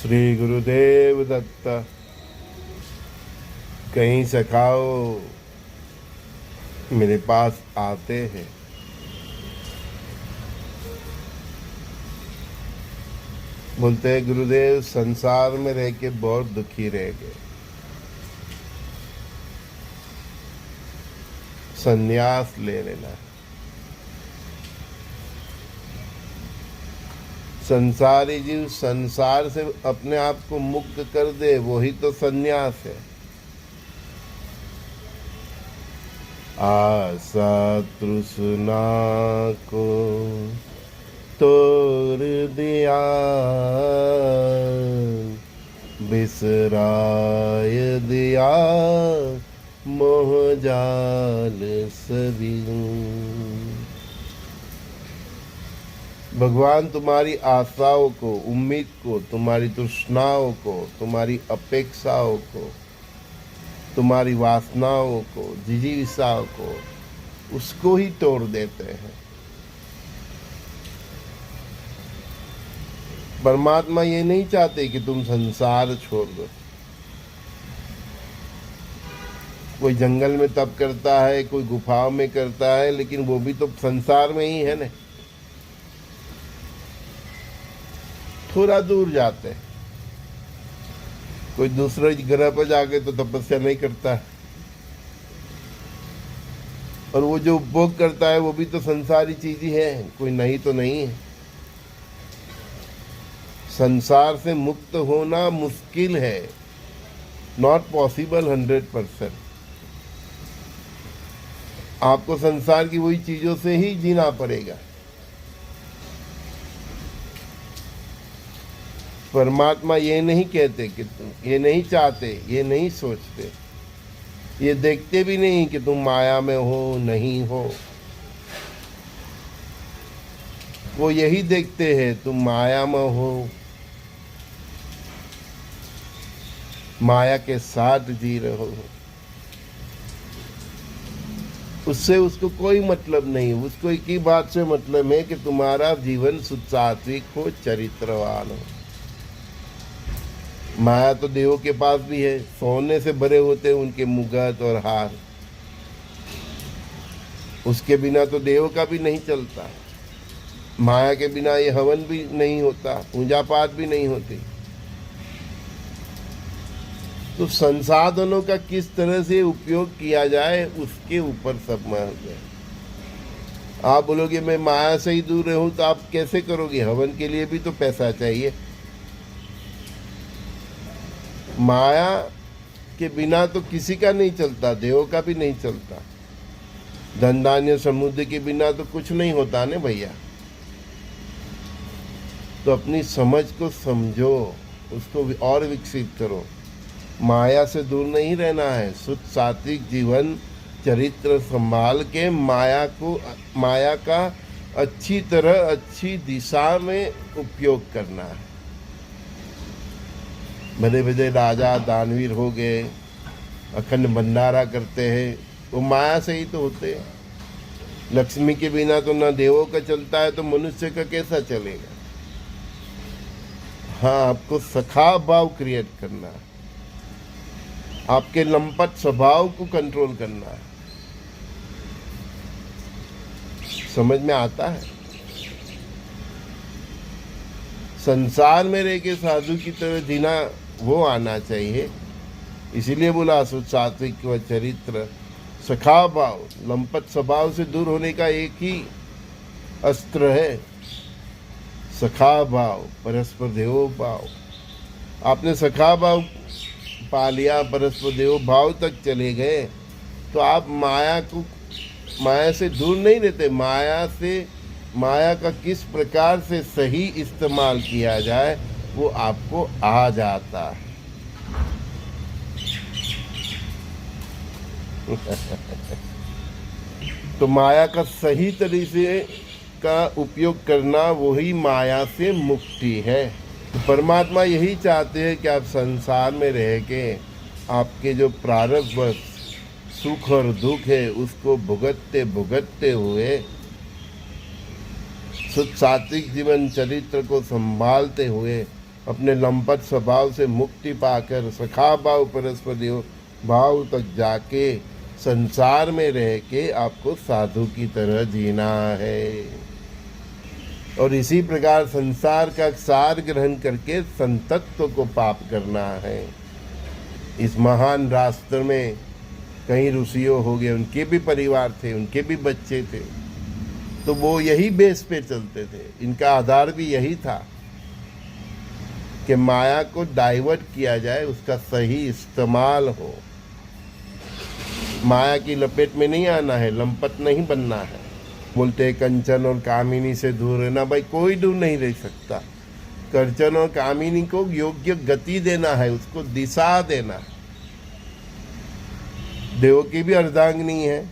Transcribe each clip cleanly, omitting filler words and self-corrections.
श्री गुरुदेव दत्त। कहीं सखाओ मेरे पास आते हैं, बोलते हैं गुरुदेव संसार में रह के बहुत दुखी रह गए, संन्यास ले लेना। संसारी जीव संसार से अपने आप को मुक्त कर दे, वही तो संन्यास है। आशा तृष्णा को तोड़ दिया, बिसराय दिया मोह जाल सभी। भगवान तुम्हारी आशाओं को, उम्मीद को, तुम्हारी तृष्णाओं को, तुम्हारी अपेक्षाओं को, तुम्हारी वासनाओं को, जिजीविषाओं को, उसको ही तोड़ देते हैं। परमात्मा ये नहीं चाहते कि तुम संसार छोड़ दो। कोई जंगल में तप करता है, कोई गुफाओं में करता है, लेकिन वो भी तो संसार में ही है ना। थोड़ा दूर जाते हैं, कोई दूसरे ग्रह पर जाके तो तपस्या नहीं करता है, और वो जो उपभोग करता है वो भी तो संसारी चीज ही है, कोई नहीं तो नहीं है। संसार से मुक्त होना मुश्किल है, नॉट पॉसिबल 100%। आपको संसार की वही चीजों से ही जीना पड़ेगा। परमात्मा ये नहीं कहते कि तुम, ये नहीं चाहते, ये नहीं सोचते, ये देखते भी नहीं कि तुम माया में हो नहीं हो। वो यही देखते हैं तुम माया में हो, माया के साथ जी रहे हो। उससे उसको कोई मतलब नहीं, उसको एक ही बात से मतलब है कि तुम्हारा जीवन सुसात्विक हो, चरित्रवान हो। माया तो देवों के पास भी है, सोने से भरे होते हैं उनके मुगट और हार, उसके बिना तो देवों का भी नहीं चलता। माया के बिना ये हवन भी नहीं होता, पूजा पाठ भी नहीं होती। तो संसाधनों का किस तरह से उपयोग किया जाए उसके ऊपर सब महत्व है। आप बोलोगे मैं माया से ही दूर रहूं, तो आप कैसे करोगे? हवन के लिए भी तो पैसा चाहिए। माया के बिना तो किसी का नहीं चलता, देवों का भी नहीं चलता। धन धान्य समुद्र के बिना तो कुछ नहीं होता ने भैया। तो अपनी समझ को समझो, उसको और विकसित करो। माया से दूर नहीं रहना है, शुद्ध सात्विक जीवन चरित्र संभाल के माया का अच्छी तरह अच्छी दिशा में उपयोग करना है। बड़े बड़े राजा दानवीर हो गए, अखंड भंडारा करते हैं, वो माया से ही तो होते हैं। लक्ष्मी के बिना तो ना देवों का चलता है, तो मनुष्य का कैसा चलेगा? हाँ, आपको सखा भाव क्रिएट करना है, आपके लंपट स्वभाव को कंट्रोल करना है। समझ में आता है? संसार में रह के साधु की तरह जीना वो आना चाहिए। इसीलिए बोला सात्विक व चरित्र, सखा भाव, लंपट स्वभाव से दूर होने का एक ही अस्त्र है, सखा भाव, परस्पर देवो भाव। आपने सखा भाव पा लिया, परस्पर देवो भाव तक चले गए, तो आप माया से दूर नहीं रहते। माया का किस प्रकार से सही इस्तेमाल किया जाए वो आपको आ जाता है। तो माया का सही तरीके का उपयोग करना वही माया से मुक्ति है। तो परमात्मा यही चाहते हैं कि आप संसार में रह के आपके जो प्रारब्ध सुख और दुख है उसको भुगतते भुगतते हुए शुद्ध सात्विक जीवन चरित्र को संभालते हुए अपने लंपट स्वभाव से मुक्ति पाकर सखा भाव परस्पर भाव तक जाके संसार में रह के आपको साधु की तरह जीना है। और इसी प्रकार संसार का सार ग्रहण करके संतत्व को पाप करना है। इस महान रास्ते में कई ऋषियों हो गए, उनके भी परिवार थे, उनके भी बच्चे थे, तो वो यही बेस पे चलते थे। इनका आधार भी यही था कि माया को डाइवर्ट किया जाए, उसका सही इस्तेमाल हो। माया की लपेट में नहीं आना है, लंपट नहीं बनना है। बोलते कंचन और कामिनी से दूर रहना, भाई कोई दूर नहीं रह सकता। कंचन और कामिनी को योग्य गति देना है, उसको दिशा देना है। देव की भी अर्धांगिनी है,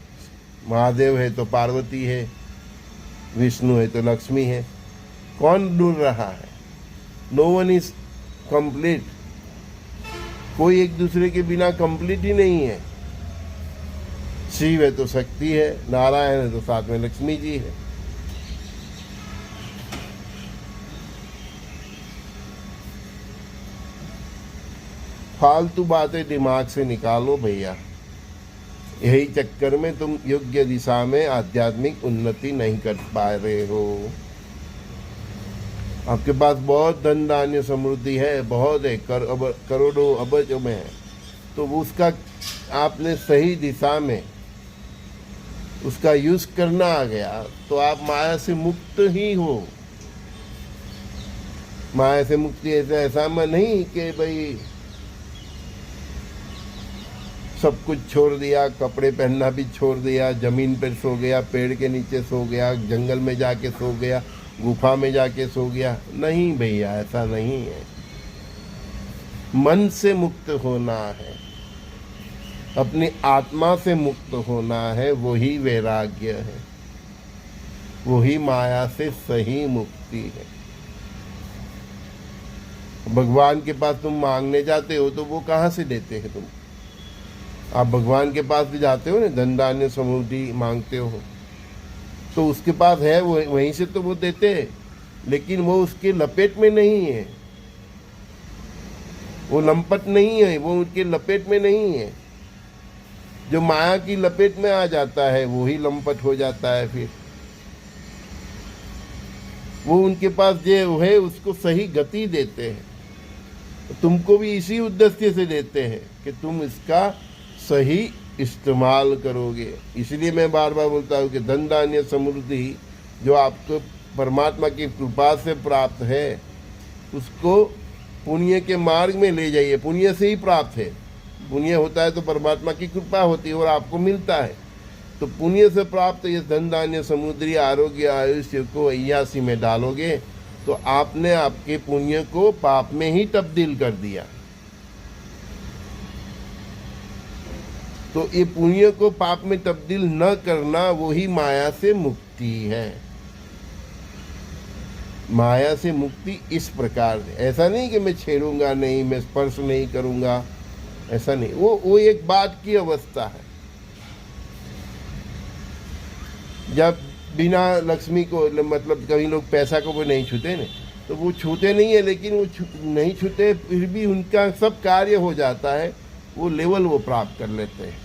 महादेव है तो पार्वती है, विष्णु है तो लक्ष्मी है। कौन दूर रहा है? No one is complete. कोई एक दूसरे के बिना कंप्लीट ही नहीं है। शिव है तो शक्ति है, नारायण है तो साथ में लक्ष्मी जी है। फालतू बातें दिमाग से निकालो भैया। यही चक्कर में तुम योग्य दिशा में आध्यात्मिक उन्नति नहीं कर पा रहे हो। आपके पास बहुत धन धान्य समृद्धि है, बहुत है, करोड़ों अबजों में है, तो उसका आपने सही दिशा में उसका यूज करना आ गया तो आप माया से मुक्त ही हो। माया से मुक्ति ऐसा में नहीं कि भाई सब कुछ छोड़ दिया, कपड़े पहनना भी छोड़ दिया, जमीन पर सो गया, पेड़ के नीचे सो गया, जंगल में जाके सो गया, गुफा में जाके सो गया। नहीं भैया, ऐसा नहीं है। मन से मुक्त होना है, अपनी आत्मा से मुक्त होना है, वही वैराग्य है, वही माया से सही मुक्ति है। भगवान के पास तुम मांगने जाते हो तो वो कहाँ से देते हैं? तुम आप भगवान के पास भी जाते हो ना, धन धान्य समृद्धि मांगते हो तो उसके पास है, वो वहीं से तो वो देते हैं, लेकिन वो उसके लपेट में नहीं है, वो लंपट नहीं है, वो उनके लपेट में नहीं है। जो माया की लपेट में आ जाता है वही लंपट हो जाता है। फिर वो उनके पास जो है उसको सही गति देते हैं। तुमको भी इसी उद्देश्य से देते हैं कि तुम इसका सही इस्तेमाल करोगे। इसलिए मैं बार बार बोलता हूँ कि धन धान्य समृद्धि जो आपको परमात्मा की कृपा से प्राप्त है, उसको पुण्य के मार्ग में ले जाइए। पुण्य से ही प्राप्त है। पुण्य होता है तो परमात्मा की कृपा होती है और आपको मिलता है। तो पुण्य से प्राप्त ये धन धान्य समुद्री आरोग्य आयुष्य को अय्यासी में डालोगे तो आपने आपके पुण्य को पाप में ही तब्दील कर दिया। तो ये पुण्य को पाप में तब्दील न करना वही माया से मुक्ति है। माया से मुक्ति इस प्रकार है। ऐसा नहीं कि मैं छेड़ूंगा नहीं, मैं स्पर्श नहीं करूंगा, ऐसा नहीं। वो एक बात की अवस्था है। जब बिना लक्ष्मी को, मतलब कई लोग पैसा को वो नहीं छूते ना, तो वो छूते नहीं है, लेकिन वो नहीं छूते फिर भी उनका सब कार्य हो जाता है, वो लेवल वो प्राप्त कर लेते हैं।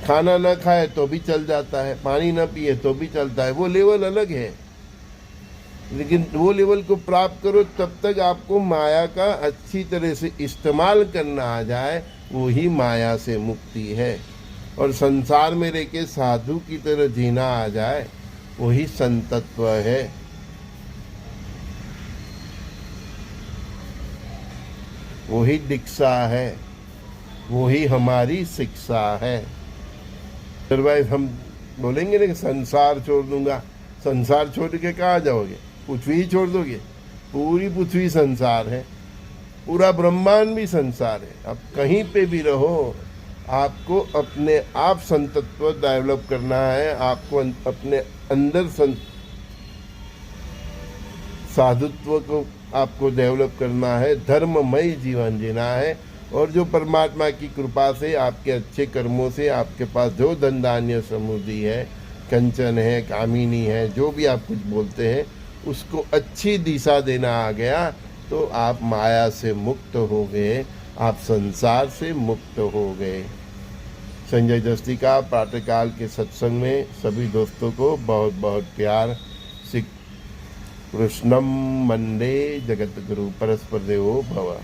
खाना ना खाए तो भी चल जाता है, पानी ना पिए तो भी चलता है, वो लेवल अलग है। लेकिन वो लेवल को प्राप्त करो तब तक आपको माया का अच्छी तरह से इस्तेमाल करना आ जाए, वही माया से मुक्ति है। और संसार में रह के साधु की तरह जीना आ जाए, वही संतत्व है। वही दीक्षा है, वही हमारी शिक्षा है। अदरवाइज हम बोलेंगे ना कि संसार छोड़ दूंगा, संसार छोड़ के कहाँ जाओगे? पृथ्वी ही छोड़ दोगे? पूरी पृथ्वी संसार है, पूरा ब्रह्मांड भी संसार है। अब कहीं पे भी रहो, आपको अपने आप संतत्व डेवलप करना है। आपको अपने अंदर साधुत्व को आपको डेवलप करना है, धर्ममय जीवन जीना है। और जो परमात्मा की कृपा से, आपके अच्छे कर्मों से आपके पास जो धन धान्य समृद्धि है, कंचन है, कामिनी है, जो भी आप कुछ बोलते हैं, उसको अच्छी दिशा देना आ गया तो आप माया से मुक्त हो गए, आप संसार से मुक्त हो गए। संजय जस्ती का प्रातःकाल के सत्संग में सभी दोस्तों को बहुत बहुत प्यार। श्री कृष्णम वंदे जगत गुरु परस्पर देवो भव।